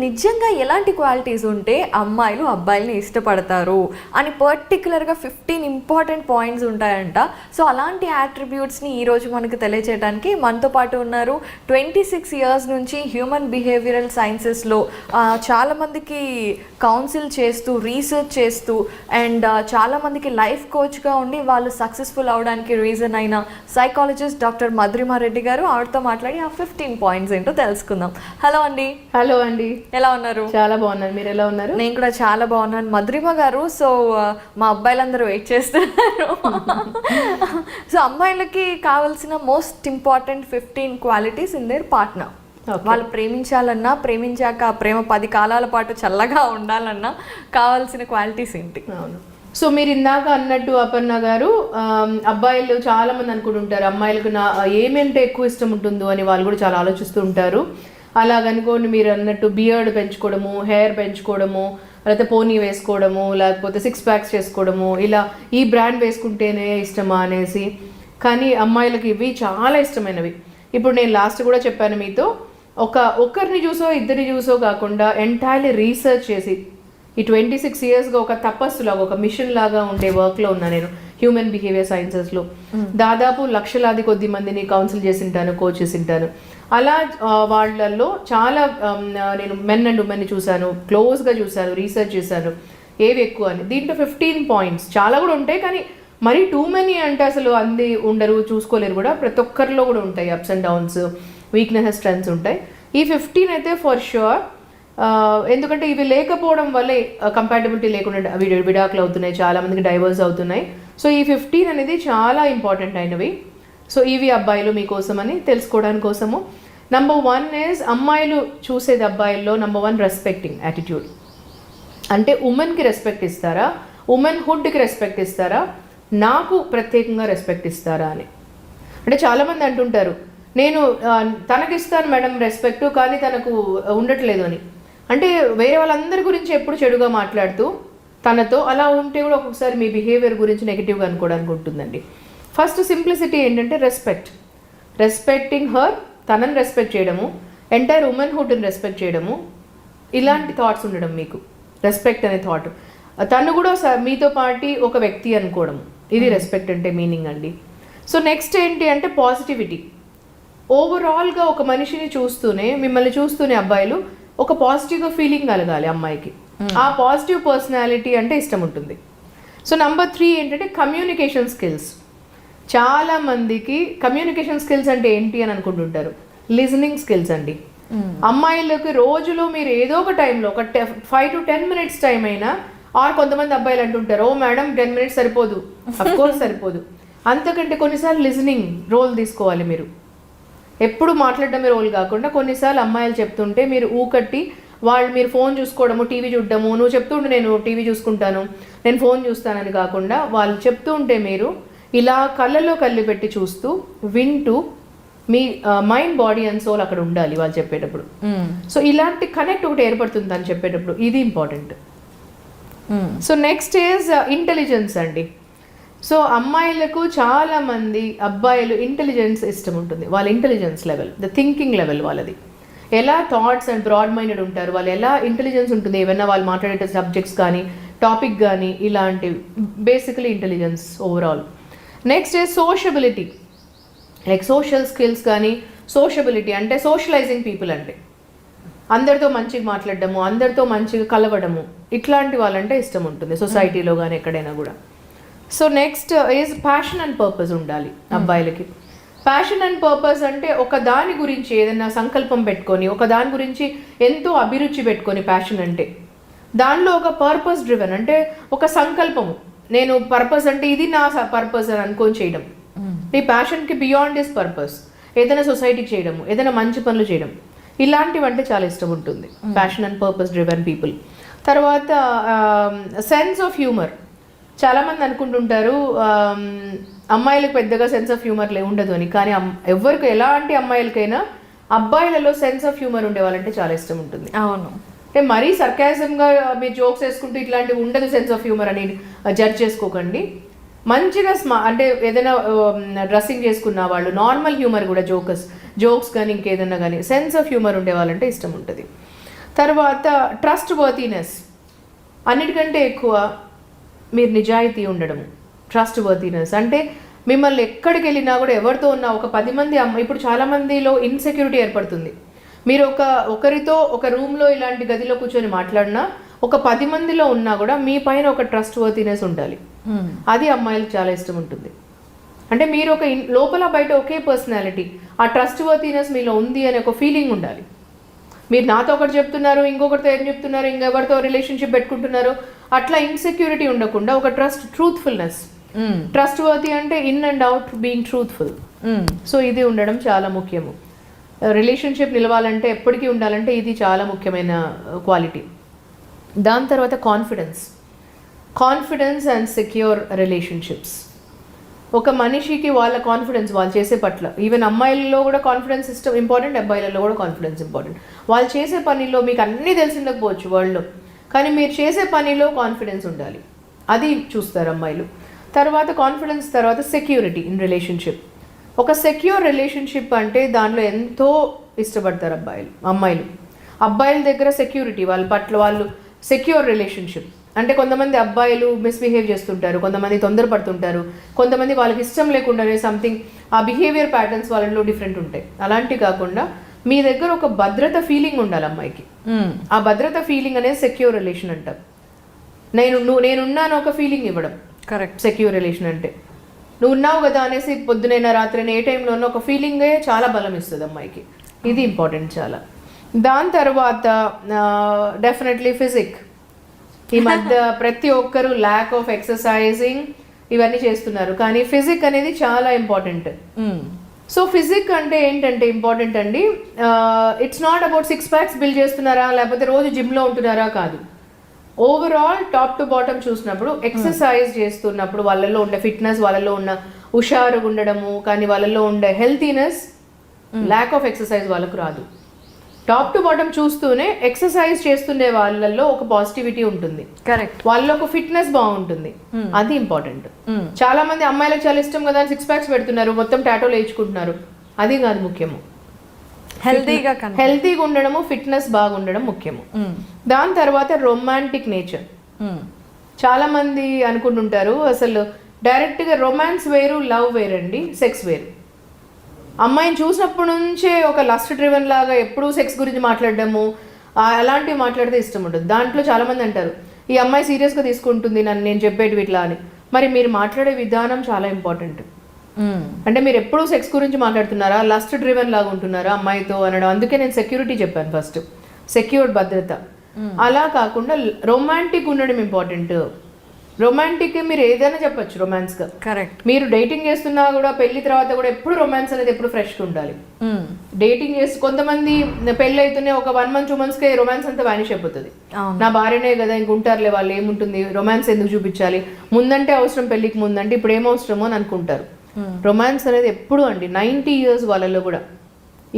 నిజంగా ఎలాంటి క్వాలిటీస్ ఉంటే అమ్మాయిలు అబ్బాయిల్ని ఇష్టపడతారు అని పర్టికులర్గా 15 ఇంపార్టెంట్ పాయింట్స్ ఉంటాయంట. సో అలాంటి యాట్రిబ్యూట్స్ని ఈరోజు మనకు తెలియచేయడానికి మనతో పాటు ఉన్నారు. 26 ఇయర్స్ నుంచి హ్యూమన్ బిహేవియరల్ సైన్సెస్లో చాలామందికి కౌన్సిల్ చేస్తూ రీసెర్చ్ చేస్తూ అండ్ చాలామందికి లైఫ్ కోచ్గా ఉండి వాళ్ళు సక్సెస్ఫుల్ అవడానికి రీజన్ అయిన సైకాలజిస్ట్ డాక్టర్ మధురిమారెడ్డి గారు. ఆవిడతో మాట్లాడి ఆ 15 పాయింట్స్ ఏంటో తెలుసుకుందాం. హలో అండి. హలో అండి, ఎలా ఉన్నారు? చాలా బాగున్నాను, మీరు ఎలా ఉన్నారు? నేను కూడా చాలా బాగున్నాను మధురిమ గారు. సో మా అబ్బాయిలందరూ వెయిట్ చేస్తున్నారు. సో అమ్మాయిలకి కావాల్సిన most important 15 qualities in there partner. వాళ్ళు ప్రేమించాలన్నా, ప్రేమించాక ప్రేమ 10 కాలాల పాటు చల్లగా ఉండాలన్నా కావాల్సిన క్వాలిటీస్ ఏంటి? అవును. సో మీరు ఇందాక అన్నట్టు అపర్ణ గారు, అబ్బాయిలు చాలా మంది అనుకుంటుంటారు అమ్మాయిలకు ఏమంటే ఎక్కువ ఇష్టం ఉంటుందో అని వాళ్ళు కూడా చాలా ఆలోచిస్తూ ఉంటారు. అలాగనుకోండి, మీరు అన్నట్టు బియర్డ్ పెంచుకోవడము, హెయిర్ పెంచుకోవడము, లేకపోతే పోనీ వేసుకోవడము, లేకపోతే 6 ప్యాక్స్ చేసుకోవడము, ఇలా ఈ బ్రాండ్ వేసుకుంటేనే ఇష్టమా అనేసి. కానీ అమ్మాయిలకి ఇవి చాలా ఇష్టమైనవి. ఇప్పుడు నేను లాస్ట్ కూడా చెప్పాను మీతో, ఒక్కరిని చూసో ఇద్దరిని చూసో కాకుండా ఎంటైర్లీ రీసెర్చ్ చేసి ఈ 26 ఇయర్స్గా ఒక తపస్సులాగా, ఒక మిషన్ లాగా ఉండే వర్క్లో ఉన్నా నేను హ్యూమన్ బిహేవియర్ సైన్సెస్లో. దాదాపు లక్షలాది కొద్ది మందిని కౌన్సిల్ చేసింటాను, కోచ్ చేసింటాను. అలా వాళ్ళల్లో చాలా నేను మెన్ అండ్ ఉమెన్ని చూశాను, క్లోజ్గా చూశాను, రీసెర్చ్ చేశాను ఏవి ఎక్కువ అని. దీంట్లో 15 పాయింట్స్ చాలా కూడా ఉంటాయి, కానీ మరి టూ మెనీ అంటే అసలు అంది ఉండరు, చూసుకోలేరు కూడా. ప్రతి ఒక్కరిలో కూడా ఉంటాయి ups and downs, weaknesses, strengths ఉంటాయి. ఈ 15 అయితే ఫర్ ష్యూర్. ఎందుకంటే ఇవి లేకపోవడం వల్లే కంపాటబిలిటీ లేకుండా విడాకులు అవుతున్నాయి, చాలామందికి డైవర్స్ అవుతున్నాయి. సో ఈ 15 అనేది చాలా ఇంపార్టెంట్ అయినవి. సో ఇవి అబ్బాయిలు మీకోసం అని తెలుసుకోవడానికి కోసము. నంబర్ 1 ఈజ్, అమ్మాయిలు చూసేది అబ్బాయిల్లో నంబర్ 1 రెస్పెక్టింగ్ యాటిట్యూడ్. అంటే ఉమెన్కి రెస్పెక్ట్ ఇస్తారా, ఉమెన్ హుడ్కి రెస్పెక్ట్ ఇస్తారా, నాకు ప్రత్యేకంగా రెస్పెక్ట్ ఇస్తారా అని. అంటే చాలామంది అంటుంటారు నేను తనకిస్తాను మేడం రెస్పెక్ట్, కానీ తనకు ఉండట్లేదు అని. అంటే వేరే వాళ్ళందరి గురించి ఎప్పుడు చెడుగా మాట్లాడుతూ తనతో అలా ఉంటే కూడా ఒక్కొక్కసారి మీ బిహేవియర్ గురించి నెగిటివ్గా అనుకోవడానికి ఉంటుందండి. ఫస్ట్ సింప్లిసిటీ ఏంటంటే రెస్పెక్టింగ్ హర్, తనని రెస్పెక్ట్ చేయడము, ఎంటైర్ ఉమెన్హుడ్ని రెస్పెక్ట్ చేయడము, ఇలాంటి థాట్స్ ఉండడం మీకు. రెస్పెక్ట్ అనే థాట్, తను కూడా మీతో పాటి ఒక వ్యక్తి అనుకోవడం, ఇది రెస్పెక్ట్ అంటే మీనింగ్ అండి. సో నెక్స్ట్ ఏంటి అంటే పాజిటివిటీ. ఓవరాల్గా ఒక మనిషిని చూస్తూనే, మిమ్మల్ని చూస్తూనే అబ్బాయిలు ఒక పాజిటివ్గా ఫీలింగ్ కలగాలి అమ్మాయికి. ఆ పాజిటివ్ పర్సనాలిటీ అంటే ఇష్టం ఉంటుంది. సో నంబర్ 3 ఏంటంటే కమ్యూనికేషన్ స్కిల్స్. చాలా మందికి కమ్యూనికేషన్ స్కిల్స్ అంటే ఏంటి అని అనుకుంటుంటారు. లిజనింగ్ స్కిల్స్ అండి. అమ్మాయిలకు రోజులో మీరు ఏదో ఒక టైంలో ఒక 5 to 10 minutes టైం అయినా, ఆర్ కొంతమంది అబ్బాయిలు అంటుంటారు ఓ మేడం 10 minutes సరిపోదు. అఫ్కోర్స్ సరిపోదు. అంతకంటే కొన్నిసార్లు లిజనింగ్ రోల్ తీసుకోవాలి మీరు. ఎప్పుడు మాట్లాడడమే రోల్ కాకుండా కొన్నిసార్లు అమ్మాయిలు చెప్తుంటే మీరు ఊకట్టి మీరు ఫోన్ చూసుకోవడము, టీవీ చూడడము, నువ్వు చెప్తుంటే నేను టీవీ చూసుకుంటాను, నేను ఫోన్ చూస్తానని కాకుండా వాళ్ళు చెప్తూ ఉంటే మీరు ఇలా కళ్ళలో కళ్ళు పెట్టి చూస్తూ వింటూ మీ మైండ్, బాడీ అండ్ సోల్ అక్కడ ఉండాలి వాళ్ళు చెప్పేటప్పుడు. సో ఇలాంటి కనెక్ట్ ఒకటి ఏర్పడుతుంది అని చెప్పేటప్పుడు, ఇది important. So next is intelligence అండి. సో అమ్మాయిలకు చాలా మంది అబ్బాయిలు ఇంటెలిజెన్స్ ఇష్టం ఉంటుంది. వాళ్ళ intelligence level, the thinking level వాళ్ళది, ఎలా థాట్స్ అండ్ బ్రాడ్ మైండెడ్ ఉంటారు, వాళ్ళు ఎలా ఇంటెలిజెన్స్ ఉంటుంది, ఏమైనా వాళ్ళు మాట్లాడే సబ్జెక్ట్స్ కానీ టాపిక్ కానీ ఇలాంటివి, basically intelligence overall. Next is sociability, like social skills కానీ. సోషబిలిటీ అంటే సోషలైజింగ్ పీపుల్, అంటే అందరితో మంచిగా మాట్లాడడము, అందరితో మంచిగా కలవడము, ఇట్లాంటి వాళ్ళంటే ఇష్టం ఉంటుంది సొసైటీలో కానీ ఎక్కడైనా కూడా. So next is passion and purpose ఉండాలి అబ్బాయిలకి. ప్యాషన్ అండ్ పర్పస్ అంటే ఒక దాని గురించి ఏదైనా సంకల్పం పెట్టుకొని, ఒక దాని గురించి ఎంతో అభిరుచి పెట్టుకొని, ప్యాషన్ అంటే దానిలో ఒక పర్పస్ డ్రివెన్, అంటే ఒక సంకల్పము, నేను పర్పస్ అంటే ఇది నా పర్పస్ అని అనుకొని చేయడం. ఈ ప్యాషన్కి బియాండ్ దిస్ పర్పస్ ఏదైనా సొసైటీకి చేయడము, ఏదైనా మంచి పనులు చేయడం, ఇలాంటివి అంటే చాలా ఇష్టం ఉంటుంది passion and purpose driven people. తర్వాత సెన్స్ ఆఫ్ హ్యూమర్. చాలామంది అనుకుంటుంటారు అమ్మాయిలకు పెద్దగా సెన్స్ ఆఫ్ హ్యూమర్ ఉండదు అని, కానీ ఎవరికి ఎలాంటి అమ్మాయిలకైనా అబ్బాయిలలో సెన్స్ ఆఫ్ హ్యూమర్ ఉండే వాళ్ళంటే చాలా ఇష్టం ఉంటుంది. అవును. అంటే మరీ సర్కాజంగా మీరు జోక్స్ వేసుకుంటూ ఇట్లాంటివి ఉండదు సెన్స్ ఆఫ్ హ్యూమర్ అని జడ్జ్ చేసుకోకండి. మంచిగా అంటే ఏదైనా డ్రెస్సింగ్ చేసుకున్న వాళ్ళు నార్మల్ హ్యూమర్ కూడా జోక్స్ కానీ ఇంకేదైనా కానీ సెన్స్ ఆఫ్ హ్యూమర్ ఉండే వాళ్ళంటే ఇష్టం ఉంటుంది. తర్వాత ట్రస్ట్ వర్తీనెస్, అన్నిటికంటే ఎక్కువ మీరు నిజాయితీ ఉండడము. ట్రస్ట్ వర్తీనెస్ అంటే మిమ్మల్ని ఎక్కడికి వెళ్ళినా కూడా ఎవరితో ఉన్నా ఒక 10 మంది ఇప్పుడు చాలా మందిలో ఇన్సెక్యూరిటీ ఏర్పడుతుంది. మీరు ఒకరితో ఒక రూమ్లో ఇలాంటి గదిలో కూర్చొని మాట్లాడినా ఒక 10 మందిలో ఉన్నా కూడా మీ పైన ఒక ట్రస్ట్ వర్తీనెస్ ఉండాలి. అది అమ్మాయిలకు చాలా ఇష్టం ఉంటుంది. అంటే మీరు ఒక లోపల బయట ఒకే పర్సనాలిటీ, ఆ ట్రస్ట్ వర్తీనెస్ మీలో ఉంది అనే ఒక ఫీలింగ్ ఉండాలి. మీరు నాతో ఒకటి చెప్తున్నారు, ఇంకొకరితో ఏం చెప్తున్నారు, ఇంకెవరితో రిలేషన్షిప్ పెట్టుకుంటున్నారు, అట్లా ఇన్సెక్యూరిటీ ఉండకుండా ఒక ట్రూత్ఫుల్నెస్. ట్రస్ట్ వర్తీ అంటే in and out being truthful. So ఇది ఉండడం చాలా ముఖ్యము. రిలేషన్షిప్ నిలవాలంటే, ఎప్పటికీ ఉండాలంటే ఇది చాలా ముఖ్యమైన క్వాలిటీ. దాని తర్వాత కాన్ఫిడెన్స్ అండ్ సెక్యూర్ రిలేషన్షిప్స్. ఒక మనిషికి వాళ్ళ కాన్ఫిడెన్స్ వాళ్ళు చేసే పట్ల, ఈవెన్ అమ్మాయిలలో కూడా కాన్ఫిడెన్స్ ఇష్టం ఇంపార్టెంట్, అబ్బాయిలలో కూడా కాన్ఫిడెన్స్ ఇంపార్టెంట్. వాళ్ళు చేసే పనిలో మీకు అన్నీ తెలిసి ఉండకపోవచ్చు వరల్డ్లో, కానీ మీరు చేసే పనిలో కాన్ఫిడెన్స్ ఉండాలి, అది చూస్తారు అమ్మాయిలు. తర్వాత కాన్ఫిడెన్స్ తర్వాత సెక్యూరిటీ ఇన్ రిలేషన్షిప్. ఒక సెక్యూర్ రిలేషన్షిప్ అంటే దాంట్లో ఎంతో ఇష్టపడతారు అమ్మాయిలు. అబ్బాయిల దగ్గర సెక్యూరిటీ, వాళ్ళ పట్ల వాళ్ళు సెక్యూర్ రిలేషన్షిప్ అంటే కొంతమంది అబ్బాయిలు మిస్బిహేవ్ చేస్తుంటారు, కొంతమంది తొందరపడుతుంటారు, కొంతమంది వాళ్ళకి ఇష్టం లేకుండానే సంథింగ్ ఆ బిహేవియర్ ప్యాటర్న్స్ వాళ్ళలో డిఫరెంట్ ఉంటాయి. అలాంటివి కాకుండా మీ దగ్గర ఒక భద్రత ఫీలింగ్ ఉండాలి అమ్మాయికి. ఆ భద్రత ఫీలింగ్ అనేది సెక్యూర్ రిలేషన్ అంటారు. నేనున్నాను ఒక ఫీలింగ్ ఇవ్వడం కరెక్ట్. సెక్యూర్ రిలేషన్ అంటే నువ్వు ఉన్నావు కదా అనేసి పొద్దునైనా రాత్రైనా ఏ టైంలోనో ఒక ఫీలింగే చాలా బలం ఇస్తుంది అమ్మాయికి. ఇది ఇంపార్టెంట్ చాలా. దాని తర్వాత డెఫినెట్లీ ఫిజిక్. ఈ మధ్య ప్రతి ఒక్కరు ల్యాక్ ఆఫ్ ఎక్సర్సైజింగ్ ఇవన్నీ చేస్తున్నారు, కానీ ఫిజిక్ అనేది చాలా ఇంపార్టెంట్. సో ఫిజిక్ అంటే ఏంటంటే ఇంపార్టెంట్ అండి, it's not about 6 packs build చేస్తున్నారా లేకపోతే రోజు జిమ్లో ఉంటున్నారా కాదు. ఓవరాల్ టాప్ టు బాటమ్ చూసినప్పుడు ఎక్సర్సైజ్ చేస్తున్నప్పుడు వాళ్ళల్లో ఉండే ఫిట్నెస్, వాళ్ళలో ఉన్న హుషారుగా ఉండడము, కానీ వాళ్ళలో ఉండే హెల్తీనెస్ ల్యాక్ ఆఫ్ ఎక్సర్సైజ్ వాళ్ళకు రాదు. టాప్ టు బాటమ్ చూస్తూనే ఎక్సర్సైజ్ చేస్తుండే వాళ్ళల్లో ఒక పాజిటివిటీ ఉంటుంది, కరెక్ట్. వాళ్ళలో ఒక ఫిట్నెస్ బాగుంటుంది, అది ఇంపార్టెంట్. చాలా మంది అమ్మాయిలకు చాలా ఇష్టం కదా 6 packs పెడుతున్నారు, మొత్తం టాటోలు వేయించుకుంటున్నారు, అది కాదు ముఖ్యము. హెల్తీగా ఉండడము, ఫిట్నెస్ బాగుండడం ముఖ్యము. దాని తర్వాత రొమాంటిక్ నేచర్. చాలా మంది అనుకుంటుంటారు అసలు డైరెక్ట్గా రొమాన్స్ వేరు, లవ్ వేరండి, సెక్స్ వేరు. అమ్మాయిని చూసినప్పటి నుంచే ఒక లస్ట్ డ్రివెన్ లాగా ఎప్పుడూ సెక్స్ గురించి మాట్లాడడము అలాంటివి మాట్లాడితే ఇష్టం ఉంటుంది. దాంట్లో చాలామంది అంటారు ఈ అమ్మాయి సీరియస్గా తీసుకుంటుంది నేను చెప్పేటివి ఇట్లా అని. మరి మీరు మాట్లాడే విధానం చాలా ఇంపార్టెంట్. అంటే మీరు ఎప్పుడూ సెక్స్ గురించి మాట్లాడుతున్నారా, లస్ట్ డ్రివెన్ లాగా ఉంటున్నారా అమ్మాయితో అనడం. అందుకే నేను సెక్యూరిటీ చెప్పాను ఫస్ట్, సెక్యూర్డ్ భద్రత. అలా కాకుండా రొమాంటిక్ ఉండడం ఇంపార్టెంట్. రొమాంటిక్ మీరు ఏదైనా చెప్పొచ్చు రొమాన్స్గా, కరెక్ట్. మీరు డేటింగ్ చేస్తున్నా కూడా పెళ్లి తర్వాత కూడా ఎప్పుడు రొమాన్స్ అనేది ఎప్పుడు ఫ్రెష్గా ఉండాలి. డేటింగ్ చేసి కొంతమంది పెళ్ళి అవుతూనే ఒక 1 month 2 monthsకే రొమాన్స్ అంతా వానిష్ అయిపోతుంది. నా భార్యనే కదా ఇంకుంటారులే వాళ్ళు, ఏముంటుంది రొమాన్స్ ఎందుకు చూపించాలి, ముందంటే అవసరం పెళ్లికి ముందంటే ఇప్పుడు ఏం అవసరమో అని అనుకుంటారు. రొమాన్స్ అనేది ఎప్పుడు అండి 90 years వాళ్ళలో కూడా,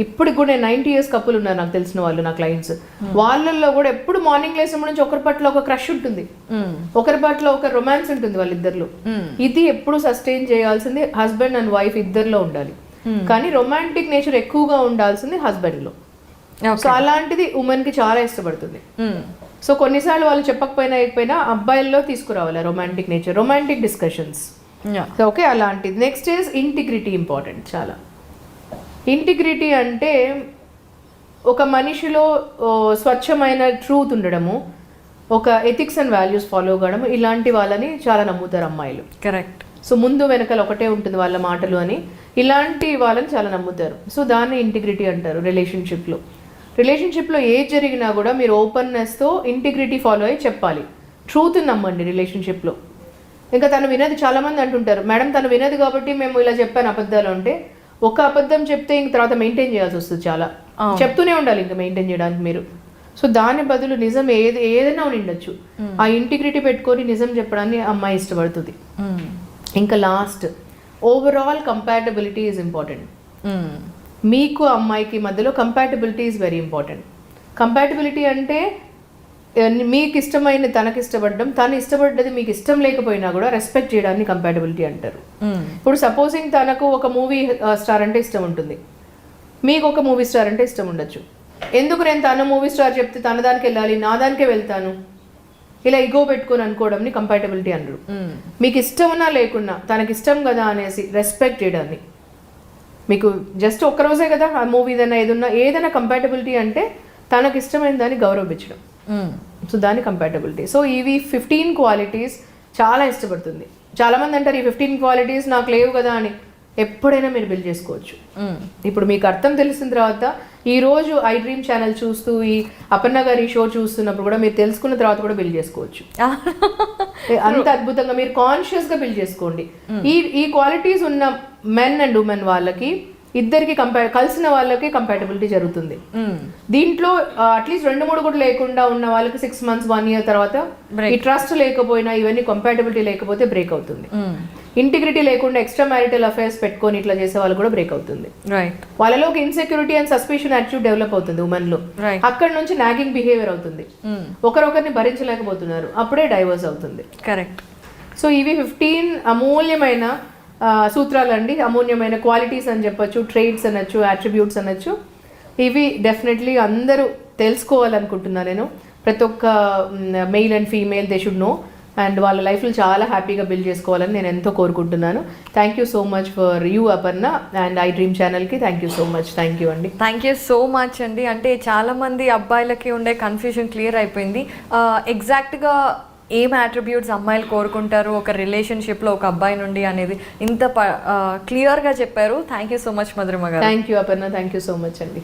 ఇప్పటికి కూడా 90 years కపుల్ ఉన్నారు నాకు తెలిసిన వాళ్ళు, నా క్లయింట్స్, వాళ్ళల్లో కూడా ఎప్పుడు మార్నింగ్ లేసినప్పటి నుంచి ఒకరి పట్ల ఒక క్రష్ ఉంటుంది, ఒకరి పట్ల ఒక రొమాన్స్ ఉంటుంది వాళ్ళిద్దరిలో. ఇది ఎప్పుడు సస్టైన్ చేయాల్సింది హస్బెండ్ అండ్ వైఫ్ ఇద్దరిలో ఉండాలి, కానీ రొమాంటిక్ నేచర్ ఎక్కువగా ఉండాల్సింది హస్బెండ్ లో. సో అలాంటిది ఉమెన్ కి చాలా ఇష్టపడుతుంది. సో కొన్నిసార్లు వాళ్ళు చెప్పకపోయినా అబ్బాయిల్లో తీసుకురావాలి romantic nature, romantic discussions. Okay, అలాంటిది. నెక్స్ట్ ఈజ్ ఇంటిగ్రిటీ, ఇంపార్టెంట్ చాలా. ఇంటిగ్రిటీ అంటే ఒక మనిషిలో స్వచ్ఛమైన ట్రూత్ ఉండడము, ఒక ఎథిక్స్ అండ్ వాల్యూస్ ఫాలో కావడం, ఇలాంటి వాళ్ళని చాలా నమ్ముతారు అమ్మాయిలు. కరెక్ట్. సో ముందు వెనకాల ఒకటే ఉంటుంది వాళ్ళ మాటలు అని, ఇలాంటి వాళ్ళని చాలా నమ్ముతారు. సో దాన్ని ఇంటిగ్రిటీ అంటారు. రిలేషన్షిప్లో ఏది జరిగినా కూడా మీరు ఓపెన్నెస్తో ఇంటిగ్రిటీ ఫాలో అయ్యి చెప్పాలి, ట్రూత్ నమ్మండి రిలేషన్షిప్లో. ఇంకా తను వినది, చాలామంది అంటుంటారు మేడం తను వినది కాబట్టి మేము ఇలా చెప్పాను అబద్ధాలు అంటే, ఒక అబద్ధం చెప్తే ఇంక తర్వాత మెయింటైన్ చేయాల్సి వస్తుంది, చాలా చెప్తూనే ఉండాలి ఇంకా మెయింటైన్ చేయడానికి మీరు. సో దాని బదులు నిజం ఏదైనా ఉండొచ్చు, ఆ ఇంటిగ్రిటీ పెట్టుకొని నిజం చెప్పడాన్ని అమ్మాయి ఇష్టపడుతుంది. ఇంకా last, overall compatibility is important. మీకు అమ్మాయికి మధ్యలో compatibility is very important. Compatibility అంటే మీకు ఇష్టమైన తనకి ఇష్టపడడం, తను ఇష్టపడ్డది మీకు ఇష్టం లేకపోయినా కూడా రెస్పెక్ట్ చేయడాన్ని కంపాటబిలిటీ అంటారు. ఇప్పుడు సపోజింగ్ తనకు ఒక మూవీ స్టార్ అంటే ఇష్టం ఉంటుంది, మీకు ఒక మూవీ స్టార్ అంటే ఇష్టం ఉండొచ్చు. ఎందుకు నేను తన మూవీ స్టార్ చెప్తే తన దానికి వెళ్ళాలి, నా దానికే వెళ్తాను, ఇలా ఇగో పెట్టుకొని అనుకోవడంని కంపాటబిలిటీ అనరు. మీకు ఇష్టం ఉన్నా లేకున్నా తనకి ఇష్టం కదా అనేసి రెస్పెక్ట్ చేయడాన్ని, మీకు జస్ట్ ఒక్కరోజే కదా ఆ మూవీ ఏదైనా కంపాటబిలిటీ అంటే తనకు ఇష్టమైన దాన్ని గౌరవించడం. సో దాని కంపాటబిలిటీ. సో ఇవి 15 క్వాలిటీస్ చాలా ఇష్టపడుతుంది. చాలామంది అంటారు ఈ 15 క్వాలిటీస్ నాకు లేవు కదా అని. ఎప్పుడైనా మీరు బిల్డ్ చేసుకోవచ్చు. ఇప్పుడు మీకు అర్థం తెలిసిన తర్వాత ఈ రోజు ఐ డ్రీమ్ ఛానల్ చూస్తూ ఈ అపర్ణ గారి షో చూస్తున్నప్పుడు కూడా మీరు తెలుసుకున్న తర్వాత కూడా బిల్డ్ చేసుకోవచ్చు. అంత అద్భుతంగా మీరు కాన్షియస్ గా బిల్డ్ చేసుకోండి. ఈ క్వాలిటీస్ ఉన్న మెన్ అండ్ ఉమెన్ వాళ్ళకి ఇద్దరికి కలిసిన వాళ్ళకి కంపాటబిలిటీ జరుగుతుంది. దీంట్లో అట్లీస్ట్ 2-3 కూడా లేకుండా ఉన్న వాళ్ళకి 6 months 1 year తర్వాత ఈ ట్రస్ట్ లేకపోయినా ఇవన్నీ కంపాటబిలిటీ లేకపోతే బ్రేక్ అవుతుంది. ఇంటిగ్రిటీ లేకుండా ఎక్స్ట్రా మ్యారిటల్ అఫైర్స్ పెట్టుకొని ఇట్లా చేసే వాళ్ళు కూడా బ్రేక్ అవుతుంది. వాళ్ళలోకి insecurity and suspicion attitude develop అవుతుంది ఉమెన్ లో. అక్కడ నుంచి నాగింగ్ బిహేవియర్ అవుతుంది, ఒకరొకరిని భరించలేకపోతున్నారు, అప్పుడే డైవర్స్ అవుతుంది. కరెక్ట్. సో ఇవి 15 అమూల్యమైన సూత్రాలండి, అమూల్యమైన క్వాలిటీస్ అని చెప్పొచ్చు, ట్రేడ్స్ అనొచ్చు, అట్రిబ్యూట్స్ అనొచ్చు. ఇవి డెఫినెట్లీ అందరూ తెలుసుకోవాలనుకుంటున్నాను నేను. ప్రతి ఒక్క male and female they should know, and వాళ్ళ లైఫ్లో చాలా హ్యాపీగా బిల్డ్ చేసుకోవాలని నేను ఎంతో కోరుకుంటున్నాను. Thank you so much for you Aparna and I dream ఛానల్కి thank you so much. Thank you అండి. థ్యాంక్ యూ సో మచ్ అండి. అంటే చాలామంది అబ్బాయిలకి ఉండే కన్ఫ్యూజన్ క్లియర్ అయిపోయింది. ఎగ్జాక్ట్గా ఏం అట్రిబ్యూట్స్ అమ్మాయిలు కోరుకుంటారు ఒక రిలేషన్షిప్లో ఒక అబ్బాయి నుండి అనేది ఇంత క్లియర్గా చెప్పారు. థ్యాంక్ యూ సో మచ్ మధురిమ గారు. Thank you Aparna. Thank you so much అండి.